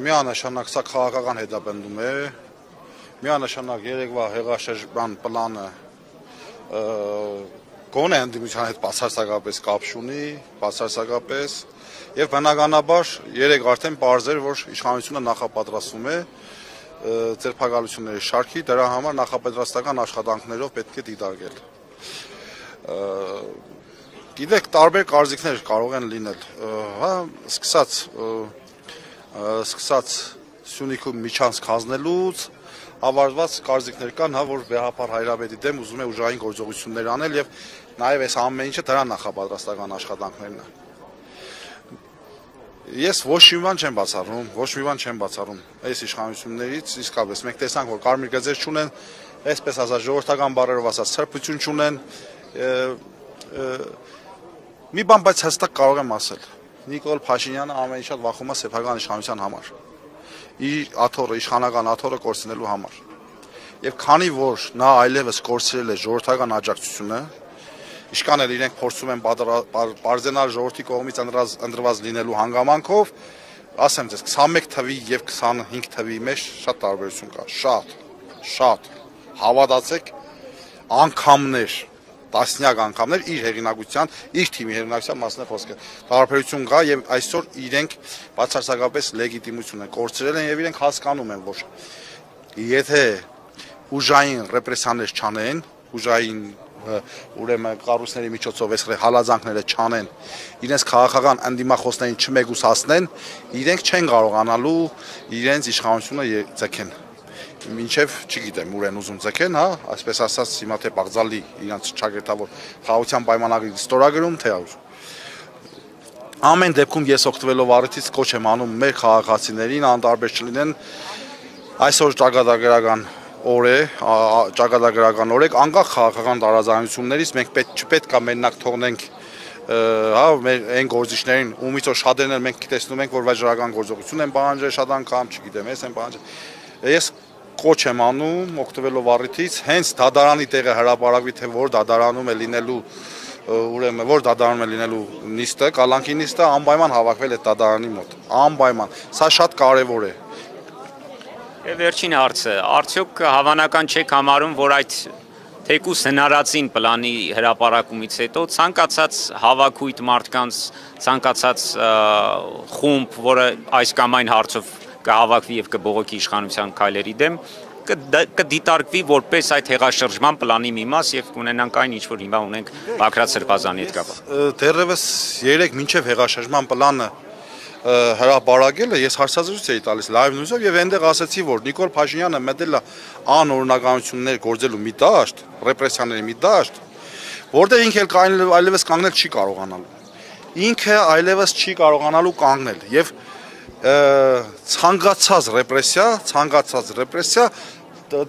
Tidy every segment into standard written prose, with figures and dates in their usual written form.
Միանշանակ սա քաղաքական հետապնդում է, միանշանակ երեկվա հեղաշրջման պլանը գոնե ընդդիմության հետ բացարձակապես կապ չունի, բացարձակապես, եւ բնականաբար երեք արդեն պարզ էր, որ իշխանությունը նախապատրաստվում է ձերբակալությունների շարքի, դրա համար նախապատրաստական աշխատանքներով պետք է դիտարկել։ Գիտեք, տարբեր կարծիքներ կարող են լինել, սկսած Սյունիքում միջանցք հանձնելուց, ավարտված կարծիքներ կան, որ Վեհապար Հայրապետի դեմ ուզում է ուժային գործողություններ անել եւ նաեւ այս ամեն ինչը դրան նախապատրաստական աշխատանքներն են։ Ես ոչ մի բան չեմ բացառում, այս իշխանություններից իսկապես մենք տեսանք, որ կարմիր գծեր չունեն, այսպես ասած ժողովրդական բառերով ասած սրբություն չունեն, մի բան բայց հստակ կարող եմ ասել։ Նիկոլ Փաշինյանը ամենից շատ վախում է սեփական իշխանության համար, իր աթոռը, իշխանական աթոռը կորցնելու համար։ Եվ քանի որ նա այլևս կորցրել է ժողովրդական աջակցությունը, իշքան էլ իրենք փորձում են բարձենալ ժողովրդի կողմից ընտրված լինելու հանգամանքով, ասեմ ձեզ, 21 թվի եւ 25 թվի մեջ շատ տարբերություն կա, շատ, հավատացեք, անգամներ, տասնյակ անգամներ իր հեղինակության, իր թիմի հեղինակության մասն է խոսքը։ Տարբերություն կա եւ այսօր իրենք բացարձակապես լեգիտիմություն են կորցրել են եւ իրենք հասկանում են, որ եթե ուժային ռեպրեսիաներ չանեն, ուժային ուրեմն կառույցների միջոցով այս հալածանքները չանեն, իրենց քաղաքական ընդդիմախոսներին չմեգուսացնեն, իրենք չեն կարողանալու իրենց իշխանությունը ձգեն։ Մինչև չգիտեմ ուր են ուզում ձգեն, այսպես ասած հիմա թե Բաղձալի իրանց ճակերտավոր խաղաղության պայմանագրի ստորագրում, թե ուր։ Ամեն դեպքում ես օգտվելով առիթից կոչ եմ անում մեր քաղաքացիներին անտարբեր չլինեն այսօր ճակատագրական օր է, ճակատագրական օր է, անկախ քաղաքական տարաձայնություններից մենք չպետք է մենակ թողնենք մեր այն գործիչներին, ումից որ շատերն էլ մենք տեսնում ենք, որ վաճառական գործողություն են պահանջել շատ անգամ, չգիտեմ, ես եմ պահանջել։ Ես կոչ եմ անում օգտվելով առիթից, հենց դատարանի տեղը հրապարակվի, թե որ դատարանում է լինելու ուրեմն որ դատարանում է լինելու նիստը, կալանքի նիստը անպայման հավաքվել է դատարանի մոտ, անպայման, սա շատ կարևոր է։ Եվ վերջին հարցը, արդյոք հավանական չեք համարում, որ այդ թեկուզ հնարածին պլանի հրապարակումից հետո ցանկացած հավաքույթ մարդկանց, ցանկացած խումբ, որը այս կամ այն հարցով կհավաքվի եւ կբողոքի իշխանության քայլերի դեմ, կդիտարկվի որպես այդ հեղաշրջման պլանի մի մաս եւ կունենանք այն, ինչ որ հիմա ունենք Բագրատ Սրբազանի հետ կապված։ Դեռևս 3 մինչև հեղաշրջման պլանը հրապարակելը ես հարցազրույց էի տալիս լայվ նույնիսկ եւ այնտեղ ասացի, որ Նիկոլ Փաշինյանը մտել է անօրինականություններ գործելու մի դաշտ, ռեպրեսիաների մի դաշտ, որտեղ ինքը այլևս կանգնել չի կարողանալու։ Ինքը այլևս չի կարողանալու կանգնել եւ ցանկացած ռեպրեսիա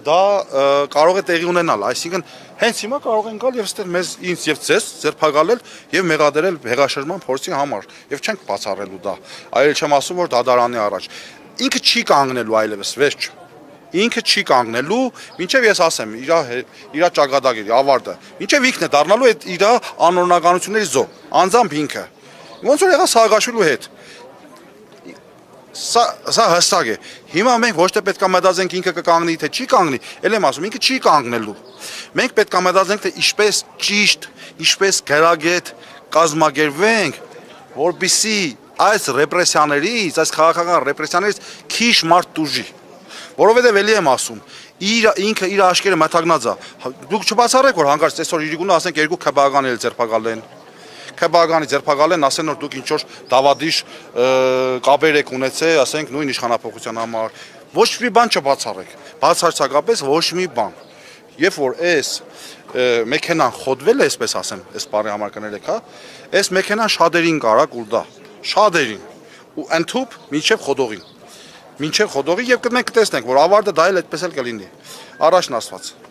դա կարող է տեղի ունենալ, այսինքն հենց հիմա կարող են գալ եւ ստեղ մեզ ինձ եւ ձեզ ձերբակալել եւ մեղադրել հեղաշրջման փորձի համար եւ չենք բացառելու դա, այլ չեմ ասում որ դատարանի առաջ ինքը չի կանգնելու այլևս վերջ, ինքը չի կանգնելու, մինչեւ ես ասեմ իր ճակատագիրի ավարտը, մինչեւ ինքն է դառնալու այդ իր անօրինականությունների զոհ, անձամբ ինքը, ոնց որ եղա Սաակաշվիլու հետ։ Սա հստակ է։ Հիմա մենք ոչ թե պետք է մտածենք ինքը կկանգնի, թե չի կանգնի, ել եմ ասում, ինքը չի կանգնելու։ Մենք պետք է մտածենք, թե ինչպես ճիշտ, ինչպես գրագետ կազմակերպվենք, որպեսզի այս ռեպրեսիաներից, այս քաղաքական ռեպրեսիաներից քիչ մարդ դուժի։ Որովհետև ելի եմ ասում, ինքը իր աշկերը մթագնած է։ Դուք չբացառեք, որ հանկարծ այսօր իրիկունը ասենք երկու քբական էլ ձերբակալեն։ Քբականի ձերբակալեն, ասեն որ դուք ինչ որ դավադիշ կապեր եք ունեցել, ասենք նույն իշխանապողության համար։ Ոչ մի բան չբացառեք, բացարձակապես ոչ մի բան։ Երբ որ այս մեքենան խոդվել է, այսպես ասեմ, այս բարի համար կներեք, այս մեքենան շատերին կարա կուր դա, շատերին։ Ու ընդհուպ մինչև խոդողին եւ մենք կտեսնենք, որ ավարտը դա էլ այդպես էլ կլինի։ Առաջն ասված։